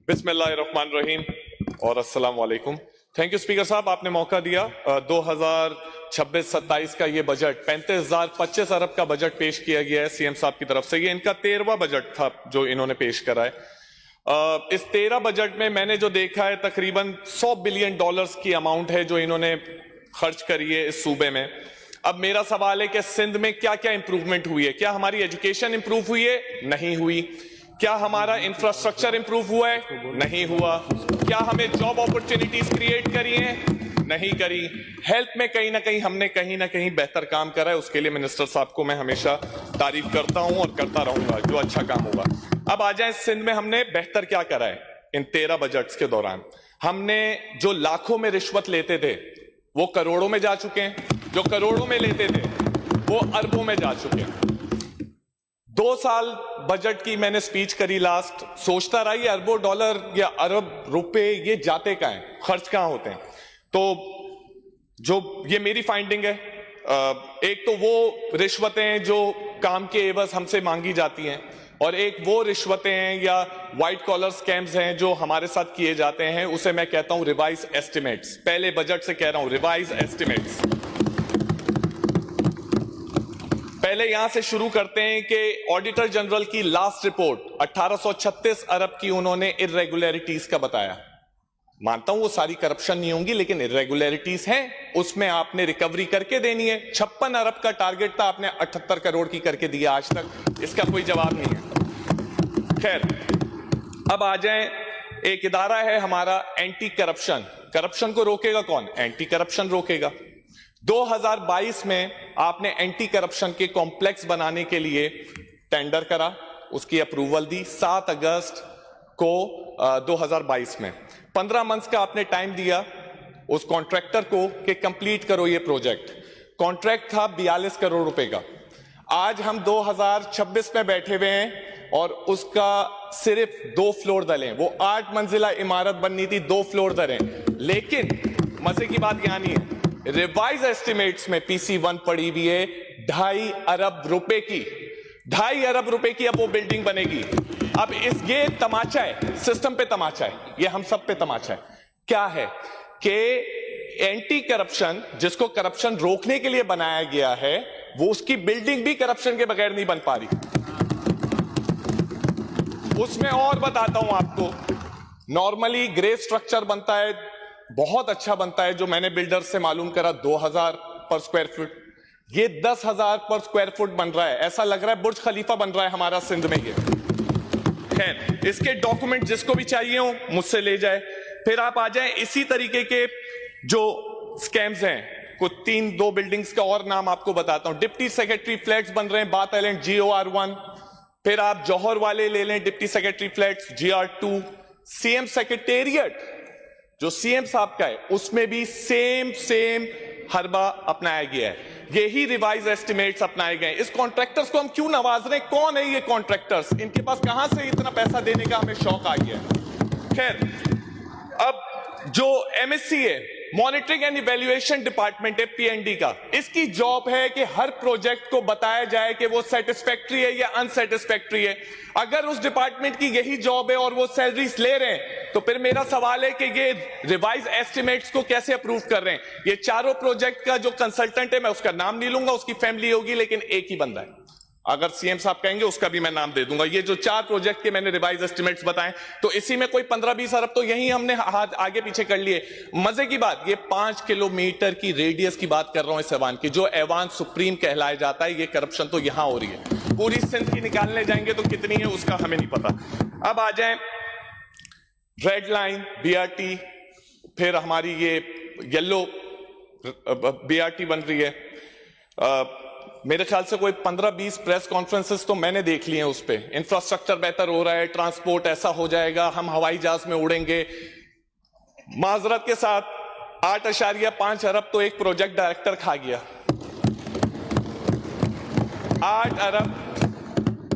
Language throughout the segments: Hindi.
बिस्मिल्लाहिर्रहमानिर्रहीम और अस्सलाम वालेकुम। थैंक यू स्पीकर साहब, आपने मौका दिया। 2026-27 का ये बजट 35,025 अरब का बजट पेश किया गया है सीएम साहब की तरफ से। ये इनका 13वां बजट था जो इन्होंने पेश करा है। इस 13 बजट में मैंने जो देखा है तकरीबन $100 बिलियन की अमाउंट है जो इन्होंने खर्च करी है इस सूबे में। अब मेरा सवाल है कि सिंध में क्या क्या इंप्रूवमेंट हुई है? क्या हमारी एजुकेशन इंप्रूव हुई है? नहीं हुई। क्या हमारा इंफ्रास्ट्रक्चर इंप्रूव हुआ है? नहीं हुआ। क्या हमें जॉब अपॉर्चुनिटीज क्रिएट करी हैं? नहीं करी। हेल्थ में कहीं ना कहीं बेहतर काम करा है। उसके लिए मिनिस्टर साहब को मैं हमेशा तारीफ करता हूं और करता रहूंगा जो अच्छा काम होगा। अब आ जाए सिंध में हमने बेहतर क्या करा है इन 13 बजट्स के दौरान। हमने जो लाखों में रिश्वत लेते थे वो करोड़ों में जा चुके हैं, जो करोड़ों में लेते थे वो अरबों में जा चुके हैं। 2 साल बजट की मैंने स्पीच करी लास्ट, सोचता रहा ये अरबों डॉलर या अरब रुपए ये जाते कहां हैं, खर्च कहां होते हैं। तो जो ये मेरी फाइंडिंग है, एक तो वो रिश्वतें जो काम के एवज हमसे मांगी जाती हैं, और एक वो रिश्वतें हैं या व्हाइट कॉलर स्कैम्स हैं जो हमारे साथ किए जाते हैं। उसे मैं कहता हूं रिवाइज एस्टिमेट्स। पहले बजट से कह रहा हूं रिवाइज एस्टिमेट्स। पहले यहां से शुरू करते हैं कि ऑडिटर जनरल की लास्ट रिपोर्ट 1836 अरब की उन्होंने इर्रेगुलरिटीज का बताया। मानता हूं वो सारी करप्शन नहीं होंगी, लेकिन इर्रेगुलरिटीज हैं, उसमें आपने रिकवरी करके देनी है। 56 अरब का टारगेट था, आपने 78 करोड़ की करके दिया आज तक, इसका कोई जवाब नहीं है। खैर, अब आ जाएं, एक इदारा है हमारा एंटी करप्शन। करप्शन को रोकेगा कौन? एंटी करप्शन रोकेगा। 2022 में आपने एंटी करप्शन के कॉम्प्लेक्स बनाने के लिए टेंडर करा, उसकी अप्रूवल दी 7 अगस्त को 2022 में। 15 मंथ्स का आपने टाइम दिया उस कॉन्ट्रैक्टर को कि कंप्लीट करो ये प्रोजेक्ट। कॉन्ट्रैक्ट था 42 करोड़ रुपए का। आज हम 2026 में बैठे हुए हैं और उसका सिर्फ 2 फ्लोर डले। वो 8 मंजिला इमारत बननी थी, 2 फ्लोर डले। लेकिन मजे की बात यहां नहीं है, रिवाइज एस्टिमेट्स में PC1 पड़ी हुई है 2.5 अरब रुपए की। 2.5 अरब रुपए की अब वो बिल्डिंग बनेगी। अब ये तमाचा है, सिस्टम पे तमाचा है, ये हम सब पे तमाचा है। क्या है कि एंटी करप्शन, जिसको करप्शन रोकने के लिए बनाया गया है, वो उसकी बिल्डिंग भी करप्शन के बगैर नहीं बन पा रही। उसमें और बताता हूं आपको, नॉर्मली ग्रे स्ट्रक्चर बनता है, बहुत अच्छा बनता है, जो मैंने बिल्डर से मालूम करा 2000 पर स्क्वायर फुट। ये 10,000 पर स्क्वायर फुट बन रहा है। ऐसा लग रहा है बुर्ज खलीफा बन रहा है हमारा सिंध में ये। खैर, इसके डॉक्यूमेंट जिसको भी चाहिए हो मुझसे ले जाए। फिर आप आ जाएं, इसी तरीके के जो स्कैम्स हैं, कुछ 2 बिल्डिंग्स का और नाम आपको बताता हूं। डिप्टी सेक्रेटरी फ्लैट्स बन रहे हैं बात आइलैंड GOR1। फिर आप जौहर वाले ले लें, deputy secretary flats GR2। CM secretariat जो सीएम साहब का है, उसमें भी सेम हरबा अपनाया गया है। यही रिवाइज एस्टिमेट्स अपनाए गए। इस कॉन्ट्रैक्टर्स को हम क्यों नवाज रहे हैं? कौन है ये कॉन्ट्रैक्टर्स? इनके पास कहां से इतना पैसा देने का हमें शौक आ गया है? खैर, अब जो MSC है, मॉनिटरिंग एंड इवैल्यूएशन डिपार्टमेंट है PND का, इसकी जॉब है कि हर प्रोजेक्ट को बताया जाए कि वो सेटिस्फैक्ट्री है या अनसेटिस्फैक्ट्री है। अगर उस डिपार्टमेंट की यही जॉब है और वो सैलरीज ले रहे हैं, तो फिर मेरा सवाल है कि ये रिवाइज एस्टिमेट्स को कैसे अप्रूव कर रहे हैं? ये चारों प्रोजेक्ट का जो कंसल्टेंट है, मैं उसका नाम नहीं लूंगा, उसकी फैमिली होगी, लेकिन एक ही बंदा है। अगर सीएम साहब कहेंगे उसका भी मैं नाम दे दूंगा। ये जो 4 प्रोजेक्ट के मैंने रिवाइज एस्टिमेट्स बताएं, तो इसी में कोई 15-20 अरब तो यही हमने हाथ आगे पीछे कर लिए। मजे की बात, ये 5 किलोमीटर की रेडियस की बात कर रहा हूं इस ऐवान की, जो ऐवान सुप्रीम कहलाया जाता है। ये करप्शन तो यहां हो रही है। पूरी सिंध की निकालने जाएंगे तो कितनी है उसका हमें नहीं पता। अब आ जाए रेड लाइन BRT, फिर हमारी ये येलो BRT बन रही है। मेरे ख्याल से कोई 15-20 प्रेस कॉन्फ्रेंसेस तो मैंने देख लिए हैं उस पे। इंफ्रास्ट्रक्चर बेहतर हो रहा है, ट्रांसपोर्ट ऐसा हो जाएगा, हम हवाई जहाज में उड़ेंगे। माजरत के साथ 8.5 अरब तो एक प्रोजेक्ट डायरेक्टर खा गया। 8 अरब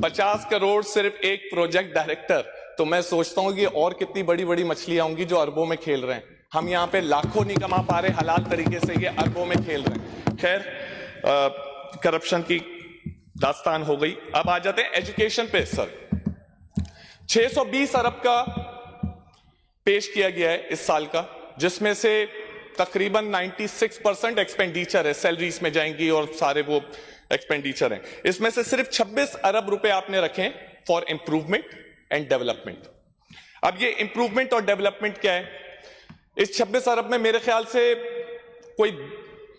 50 करोड़ सिर्फ एक प्रोजेक्ट डायरेक्टर। तो मैं सोचता हूं कि और कितनी बड़ी बड़ी मछलियां होंगी जो अरबों में खेल रहे हैं। हम यहां पे लाखों नहीं कमा पा रहे हलाल तरीके से, ये अरबों में खेल रहे हैं। खैर, करप्शन की दास्तान हो गई। अब आ जाते हैं एजुकेशन पे। सर, 620 अरब का पेश किया गया है इस साल का, जिसमें से तकरीबन 96% एक्सपेंडिचर है, सैलरीज में जाएंगी और सारे वो एक्सपेंडिचर हैं। इसमें से सिर्फ 26 अरब रुपए आपने रखे फॉर इंप्रूवमेंट एंड डेवलपमेंट। अब ये इंप्रूवमेंट और डेवलपमेंट क्या है? इस 26 अरब में मेरे ख्याल से कोई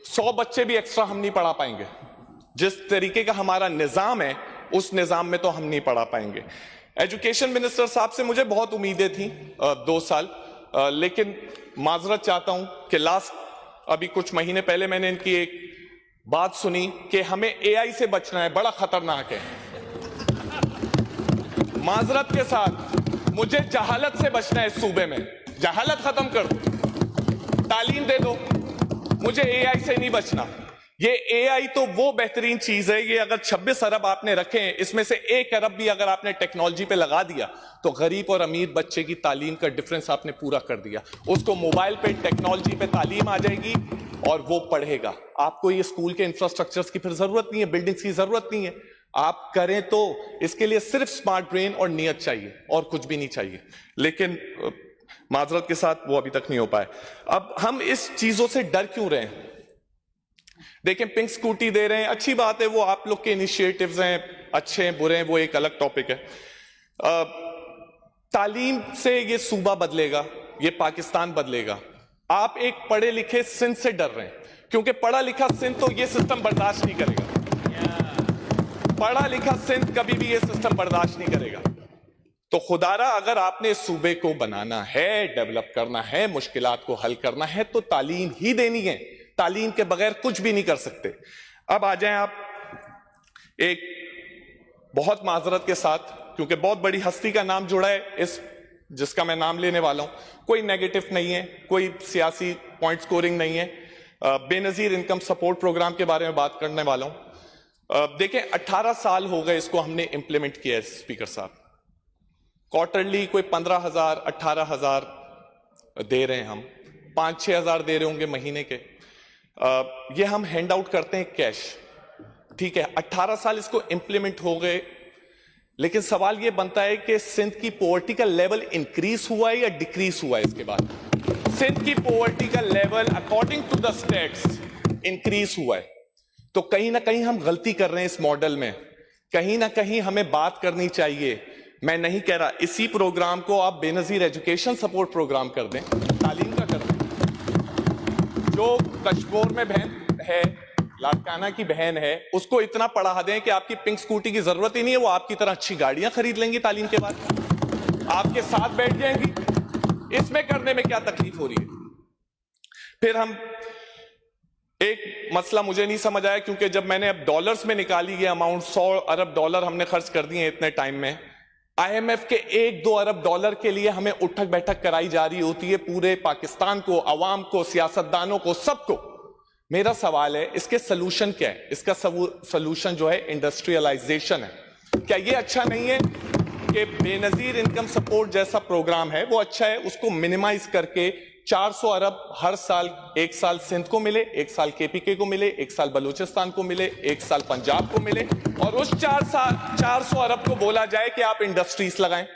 100 बच्चे भी एक्स्ट्रा हम नहीं पढ़ा पाएंगे। जिस तरीके का हमारा निजाम है उस निजाम में तो हम नहीं पढ़ा पाएंगे। एजुकेशन मिनिस्टर साहब से मुझे बहुत उम्मीदें थी 2 साल, लेकिन माजरत चाहता हूं कि लास्ट अभी कुछ महीने पहले मैंने इनकी एक बात सुनी कि हमें एआई से बचना है, बड़ा खतरनाक है। माजरत के साथ मुझे जहालत से बचना है। इस सूबे में जहालत खत्म कर दो, तालीम दे दो, मुझे एआई से नहीं बचना। ये एआई तो वो बेहतरीन चीज है, ये अगर 26 अरब आपने रखे हैं, इसमें से 1 अरब भी अगर आपने टेक्नोलॉजी पे लगा दिया तो गरीब और अमीर बच्चे की तालीम का डिफरेंस आपने पूरा कर दिया। उसको मोबाइल पे टेक्नोलॉजी पे तालीम आ जाएगी और वो पढ़ेगा। आपको ये स्कूल के इंफ्रास्ट्रक्चर्स की फिर जरूरत नहीं है, बिल्डिंग्स की जरूरत नहीं है। आप करें तो इसके लिए सिर्फ स्मार्ट ब्रेन और नियत चाहिए और कुछ भी नहीं चाहिए, लेकिन माजरत के साथ वो अभी तक नहीं हो पाए। अब हम इस चीजों से डर क्यों रहे हैं? देखें, पिंक स्कूटी दे रहे हैं, अच्छी बात है, वो आप लोग के इनिशिएटिव्स हैं, अच्छे हैं बुरे हैं, वो एक अलग टॉपिक है। तालीम से ये सूबा बदलेगा, ये पाकिस्तान बदलेगा। आप एक पढ़े लिखे सिंध से डर रहे हैं, क्योंकि पढ़ा लिखा सिंध तो ये सिस्टम बर्दाश्त नहीं करेगा। पढ़ा लिखा सिंध कभी भी ये सिस्टम बर्दाश्त नहीं करेगा। तो खुदारा अगर आपने इस सूबे को बनाना है, डेवलप करना है, मुश्किलात को हल करना है, तो तालीम ही देनी है। तालीम के बगैर कुछ भी नहीं कर सकते। अब आ जाएं आप, एक बहुत माजरत के साथ, क्योंकि बहुत बड़ी हस्ती का नाम जुड़ा है इस जिसका मैं नाम लेने वाला हूं। कोई नेगेटिव नहीं है, कोई सियासी पॉइंट स्कोरिंग नहीं है। बेनजीर इनकम सपोर्ट प्रोग्राम के बारे में बात करने वाला हूं। देखें, 18 साल हो गए इसको हमने इंप्लीमेंट किया है स्पीकर साहब। क्वार्टरली कोई 15,000 18,000 दे रहे हैं हम, 5-6 हज़ार दे रहे होंगे महीने के। ये हम हैंड आउट करते हैं कैश, ठीक है। 18 साल इसको इंप्लीमेंट हो गए, लेकिन सवाल ये बनता है कि सिंध की पॉवर्टी का लेवल इंक्रीज हुआ है या डिक्रीज हुआ है? इसके बाद सिंध की पॉवर्टी का level according to the states increase हुआ है। तो कहीं ना कहीं हम गलती कर रहे हैं इस मॉडल में, कहीं ना कहीं हमें बात करनी चाहिए। मैं नहीं कह रहा इसी प्रोग्राम को आप बेनजीर एजुकेशन सपोर्ट प्रोग्राम कर दें, तालीम का कर दें। जो कश्मीर में बहन है, लाड़काना की बहन है, उसको इतना पढ़ा दें कि आपकी पिंक स्कूटी की जरूरत ही नहीं है, वो आपकी तरह अच्छी गाड़ियां खरीद लेंगी तालीम के बाद, आपके साथ बैठ जाएंगी। इसमें करने में क्या तकलीफ हो रही है? फिर हम एक मसला मुझे नहीं समझ आया, क्योंकि जब मैंने अब डॉलर्स में निकाली ये अमाउंट, 100 अरब डॉलर हमने खर्च कर दिए इतने टाइम में। IMF के 1-2 अरब डॉलर के लिए हमें उठक बैठक कराई जा रही होती है पूरे पाकिस्तान को, अवाम को, सियासतदानों को, सबको। मेरा सवाल है, इसके सलूशन क्या है? इसका सलूशन जो है इंडस्ट्रियलाइजेशन है। क्या ये अच्छा नहीं है कि बेनजीर इनकम सपोर्ट जैसा प्रोग्राम है वो अच्छा है, उसको मिनिमाइज करके 400 अरब हर साल, 1 साल सिंध को मिले, 1 साल KPK को मिले, 1 साल बलूचिस्तान को मिले, 1 साल पंजाब को मिले, और उस 400 अरब को बोला जाए कि आप इंडस्ट्रीज लगाएं,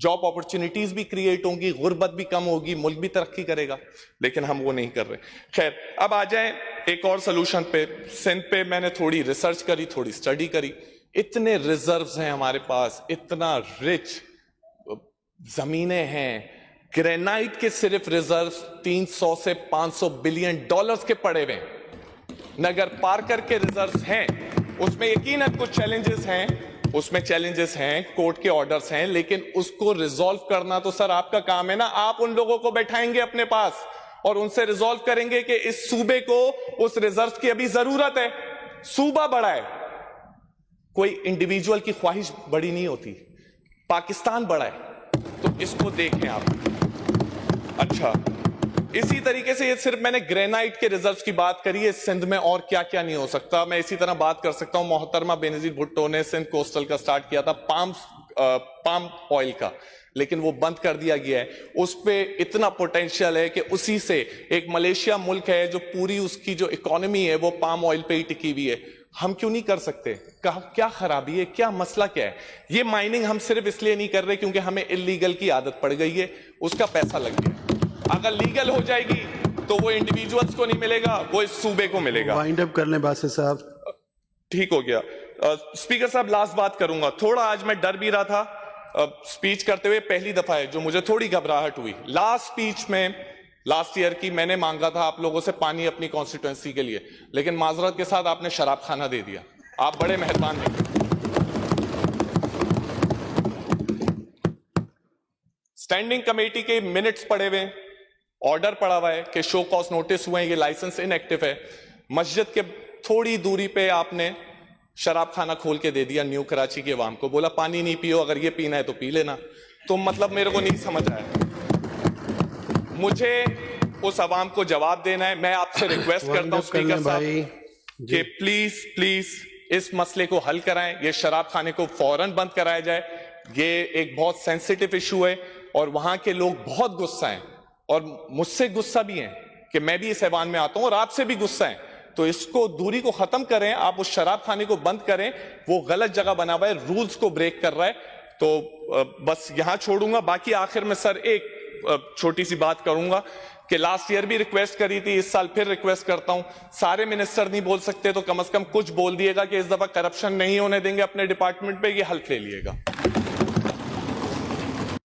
जॉब अपॉर्चुनिटीज भी क्रिएट होंगी, गुर्बत भी कम होगी, मुल्क भी तरक्की करेगा। लेकिन हम वो नहीं कर रहे। खैर, अब आ जाएं एक और सोल्यूशन पे। सिंध पे मैंने थोड़ी रिसर्च करी, थोड़ी स्टडी करी। इतने रिजर्व्स हैं हमारे पास, इतना रिच जमीनें हैं, ग्रेनाइट के सिर्फ रिजर्व 300 से 500 बिलियन डॉलर्स के पड़े हुए हैं। नगर पार्कर के रिजर्व्स हैं, उसमें यकीनन कुछ चैलेंजेस हैं, उसमें चैलेंजेस हैं, कोर्ट के ऑर्डर्स हैं, लेकिन उसको रिजॉल्व करना तो सर आपका काम है ना। आप उन लोगों को बैठाएंगे अपने पास और उनसे रिजॉल्व करेंगे कि इस सूबे को उस रिजर्व की अभी जरूरत है। सूबा बड़ा है, कोई इंडिविजुअल की ख्वाहिश बड़ी नहीं होती। पाकिस्तान बड़ा है, तो इसको देखें आप। अच्छा, इसी तरीके से ये सिर्फ मैंने ग्रेनाइट के रिजर्व्स की बात करी है, सिंध में और क्या क्या नहीं हो सकता। मैं इसी तरह बात कर सकता हूं, मोहतरमा बेनजीर भुट्टो ने सिंध कोस्टल का स्टार्ट किया था पाम ऑयल का, लेकिन वो बंद कर दिया गया है। उस पे इतना पोटेंशियल है कि उसी से एक मलेशिया मुल्क है जो पूरी उसकी जो इकोनॉमी है वो पाम ऑयल पे ही टिकी हुई है, हम क्यों नहीं कर सकते? क्या खराबी है, क्या मसला क्या है? ये माइनिंग हम सिर्फ इसलिए नहीं कर रहे क्योंकि हमें इलीगल की आदत पड़ गई है, उसका पैसा लग गया। अगर लीगल हो जाएगी तो वो इंडिविजुअल्स को नहीं मिलेगा, वो इस सूबे को मिलेगा। वाइंड अप कर लें बासित साहब। ठीक हो गया। स्पीकर साहब, लास्ट बात करूंगा। थोड़ा आज मैं डर भी रहा था स्पीच करते हुए, पहली दफा है जो मुझे थोड़ी घबराहट हुई। लास्ट स्पीच में लास्ट ईयर की मैंने मांगा था आप लोगों से पानी अपनी कॉन्स्टिट्यूएंसी के लिए, लेकिन माजरत के साथ आपने शराब खाना दे दिया। आप बड़े मेहरबान हैं। स्टैंडिंग कमेटी के मिनट्स पड़े हुए, ऑर्डर पड़ा हुआ है कि शो कॉज नोटिस हुए हैं, ये लाइसेंस इनएक्टिव है। मस्जिद के थोड़ी दूरी पे आपने शराब खाना खोल के दे दिया न्यू कराची के अवाम को, बोला पानी नहीं पियो, अगर ये पीना है तो पी लेना। तो मतलब मेरे को नहीं समझ आया। मुझे उस अवाम को जवाब देना है। मैं आपसे रिक्वेस्ट करता हूं स्पीकर साहब कि प्लीज प्लीज इस मसले को हल कराएं, ये शराब खाने को फौरन बंद कराया जाए। ये एक बहुत सेंसिटिव इशू है और वहां के लोग बहुत गुस्सा हैं और मुझसे गुस्सा भी हैं कि मैं भी इस ऐवान में आता हूं और आपसे भी गुस्सा है। तो इसको दूरी को खत्म करें, आप उस शराब खाने को बंद करें। वो गलत जगह बना हुआ है, रूल्स को ब्रेक कर रहा है। तो बस यहां छोड़ूंगा। बाकी आखिर में सर एक छोटी सी बात करूंगा कि लास्ट ईयर भी रिक्वेस्ट करी थी, इस साल फिर रिक्वेस्ट करता हूं। सारे मिनिस्टर नहीं बोल सकते तो कम से कम कुछ बोल दिएगा कि इस दफा करप्शन नहीं होने देंगे अपने डिपार्टमेंट पे, ये हल्फ ले लिएगा।